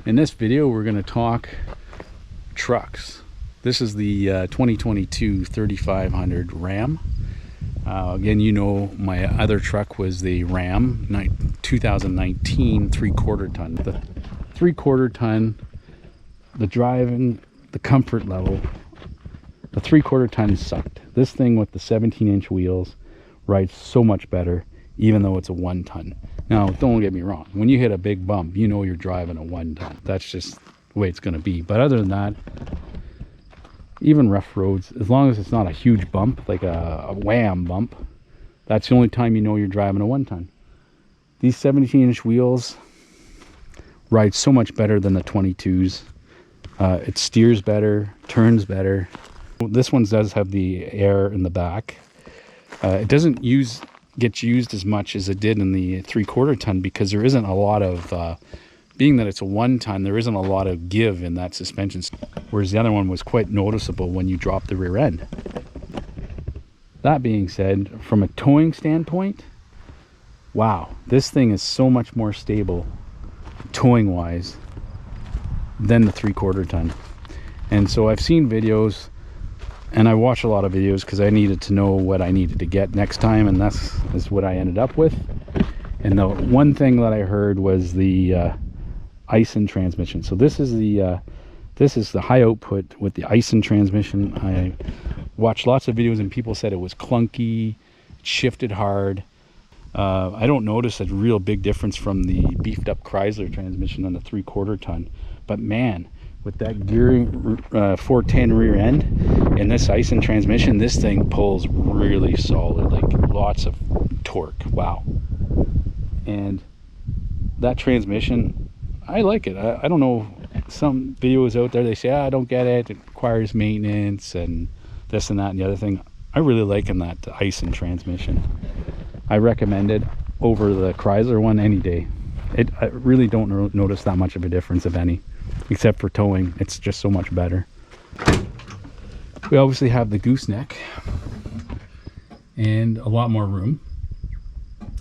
In this video, we're going to talk trucks. This is the 2022 3500 Ram. Again, you know, my other truck was the Ram 2019 3/4 ton. The 3/4 ton, the driving, the comfort level, the 3/4 ton sucked. This thing with the 17-inch wheels rides so much better, even though it's a 1 ton. Now, don't get me wrong. When you hit a big bump, you know you're driving a 1 ton. That's just the way it's going to be. But other than that, even rough roads, as long as it's not a huge bump, like a wham bump, that's the only time you know you're driving a 1 ton. These 17-inch wheels ride so much better than the 22s. It steers better, turns better. This one does have the air in the back. It doesn't get used as much as it did in the 3/4 ton because there isn't a lot of being that it's a 1 ton, there isn't a lot of give in that suspension, whereas the other one was quite noticeable when you drop the rear end. That being said, from a towing standpoint, wow, this thing is so much more stable towing wise than the 3/4 ton. And so I've seen videos, and I watch a lot of videos because I needed to know what I needed to get next time, and that's what I ended up with. And the one thing that I heard was the Aisin transmission. So this is the high output with the Aisin transmission. I watched lots of videos and people said it was clunky, it shifted hard. I don't notice a real big difference from the beefed up Chrysler transmission on the 3/4 ton, but man, with that gearing 410 rear end and this Aisin transmission, this thing pulls really solid, like lots of torque. Wow. And that transmission, I like it. I don't know, some videos out there, they say, I don't get it, it requires maintenance and this and that and the other thing. I really like that Aisin transmission. I recommend it over the Chrysler one any day. I really don't notice that much of a difference, if any, except for towing. It's just so much better. We obviously have the gooseneck and a lot more room.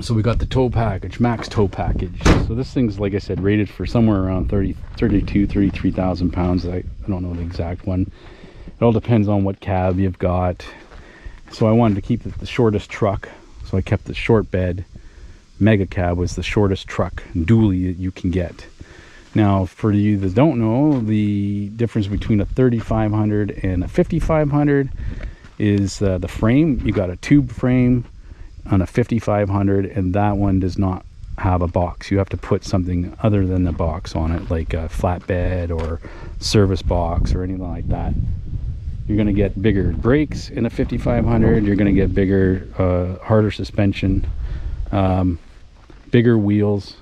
So we got the tow package, max tow package. So this thing's, like I said, rated for somewhere around 33,000 pounds. I don't know the exact one. It all depends on what cab you've got. So I wanted to keep it the shortest truck, so I kept the short bed. Mega cab was the shortest truck dually that you can get. Now, for you that don't know, the difference between a 3500 and a 5500 is the frame. You got a tube frame on a 5500, and that one does not have a box. You have to put something other than the box on it, like a flatbed or service box or anything like that. You're going to get bigger brakes in a 5500. You're going to get bigger, harder suspension, bigger wheels.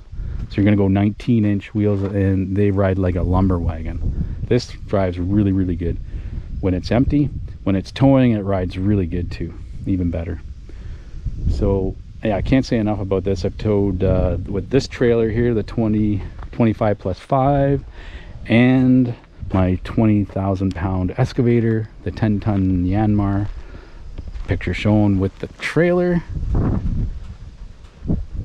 So you're going to go 19-inch wheels, and they ride like a lumber wagon. This drives really, really good when it's empty. When it's towing, it rides really good too, even better. So yeah, I can't say enough about this. I've towed with this trailer here, the 25 plus 5, and my 20,000 pound excavator, the 10-ton Yanmar. Picture shown with the trailer.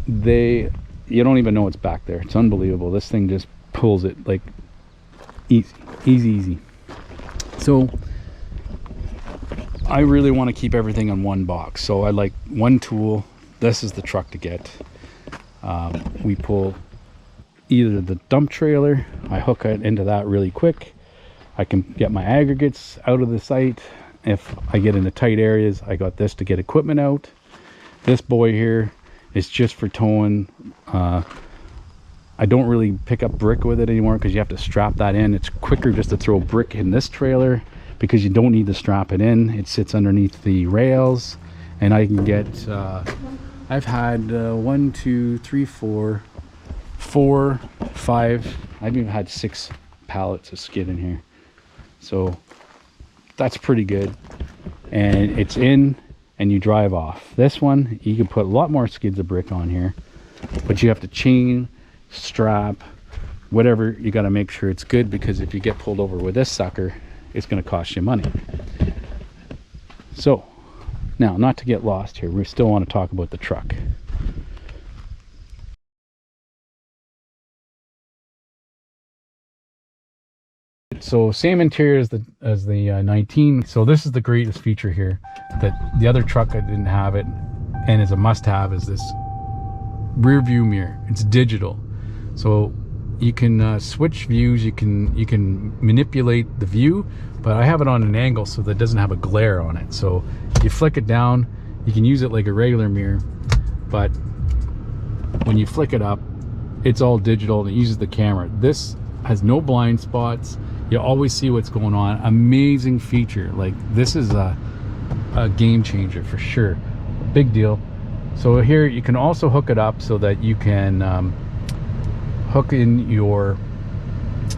You don't even know it's back there. It's unbelievable. This thing just pulls it like easy. So I really want to keep everything in one box. So I like one tool. This is the truck to get. We pull either the dump trailer, I hook it into that really quick. I can get my aggregates out of the site. If I get into tight areas, I got this to get equipment out. This boy here is just for towing. I don't really pick up brick with it anymore because you have to strap that in. It's quicker just to throw brick in this trailer because you don't need to strap it in. It sits underneath the rails, and I can get I've had 1 2 3 4 5, I've even had 6 pallets of skid in here. So that's pretty good, and it's in and you drive off. This one, you can put a lot more skids of brick on here, but you have to chain, strap, whatever. You got to make sure it's good, because if you get pulled over with this sucker, it's going to cost you money. So now, not to get lost here, we still want to talk about the truck. So same interior as the 19. So this is the greatest feature here, that the other truck I didn't have it, and is a must-have, is this rear view mirror. It's digital, so you can switch views. You can manipulate the view, but I have it on an angle so that it doesn't have a glare on it. So you flick it down, you can use it like a regular mirror, but when you flick it up, it's all digital and it uses the camera. This has no blind spots. You always see what's going on. Amazing feature. Like, this is a game changer for sure. Big deal. So here you can also hook it up so that you can hook in your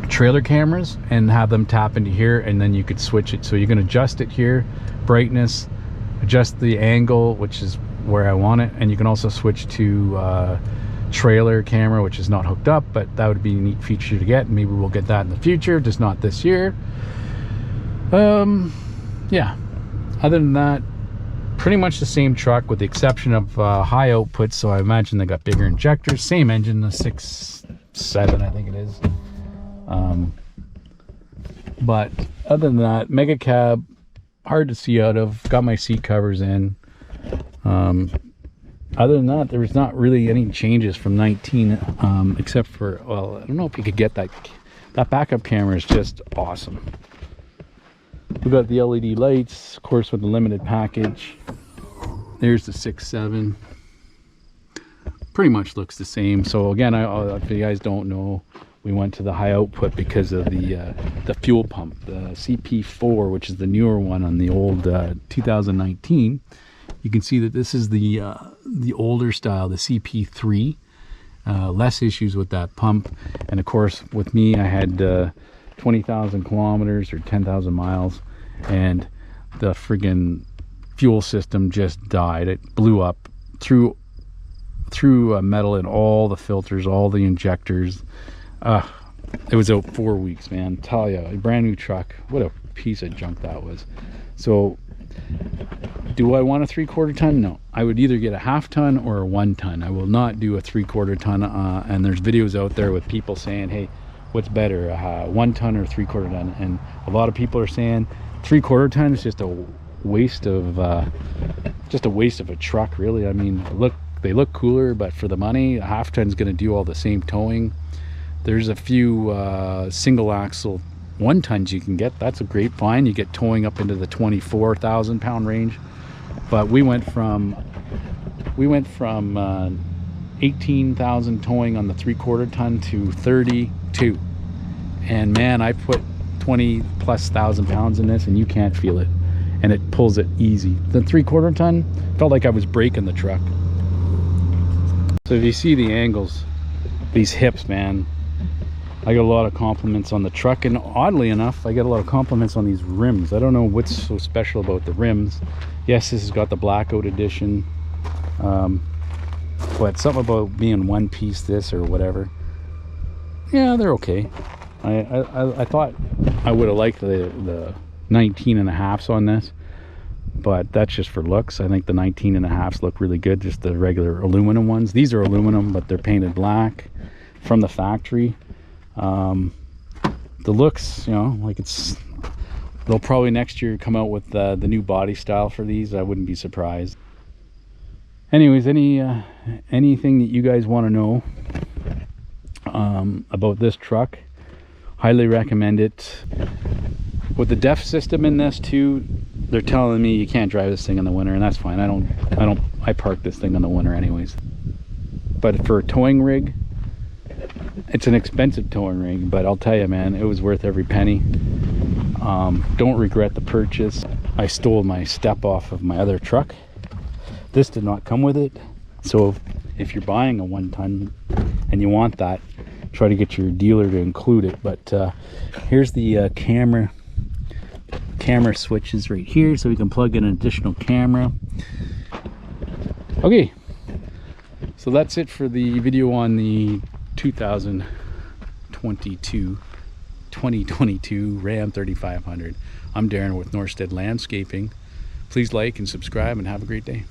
trailer cameras and have them tap into here, and then you could switch it. So you can adjust it here, brightness, adjust the angle, which is where I want it, and you can also switch to trailer camera, which is not hooked up, but that would be a neat feature to get. Maybe we'll get that in the future, just not this year. Yeah, other than that, pretty much the same truck with the exception of high output. So I imagine they got bigger injectors. Same engine, the 6.7 I think it is. But other than that, mega cab, hard to see out of. Got my seat covers in. Other than that, there was not really any changes from 19, except for, well, I don't know if you could get that backup camera is just awesome. We got the LED lights, of course, with the limited package. There's the 6.7. Pretty much looks the same. So again, if you guys don't know, we went to the high output because of the fuel pump, the CP4, which is the newer one on the old 2019. You can see that this is the older style, the CP3. Less issues with that pump. And of course, with me, I had 20,000 kilometers or 10,000 miles, and the friggin' fuel system just died. It blew up through metal in all the filters, all the injectors. It was out 4 weeks, man. Tell you, a brand new truck. What a piece of junk that was. So, do I want a 3/4 ton? No. I would either get a 1/2 ton or a 1 ton. I will not do a 3/4 ton. And there's videos out there with people saying, hey, what's better, 1 ton or 3/4 ton? And a lot of people are saying 3/4 ton is just a waste of a truck, really. I mean, they look cooler, but for the money, a 1/2 ton is going to do all the same towing. There's a few single axle 1 tons you can get. That's a great find. You get towing up into the 24,000 pound range. But we went from 18,000 towing on the 3/4 ton to 32. And man, I put 20+ thousand pounds in this and you can't feel it. And it pulls it easy. The 3/4 ton felt like I was braking the truck. So if you see the angles, these hips, man, I got a lot of compliments on the truck, and oddly enough, I get a lot of compliments on these rims. I don't know what's so special about the rims. Yes, this has got the blackout edition, but something about being one piece this or whatever. Yeah, they're okay. I thought I would have liked the 19.5s on this, but that's just for looks. I think the 19.5s look really good, just the regular aluminum ones. These are aluminum, but they're painted black from the factory. The looks, you know, like they'll probably next year come out with the new body style for these. I wouldn't be surprised. Anyways, anything that you guys want to know about this truck, highly recommend it. With the DEF system in this too, they're telling me you can't drive this thing in the winter, and that's fine. I park this thing in the winter anyways. But for a towing rig, it's an expensive towing rig, but I'll tell you, man, it was worth every penny. Don't regret the purchase. I stole my step off of my other truck. This did not come with it, so if you're buying a 1 ton and you want that, try to get your dealer to include it. But here's the camera switches right here, so we can plug in an additional camera. Okay, so that's it for the video on the 2022 Ram 3500. I'm Darren with Norstead Landscaping. Please like and subscribe and have a great day.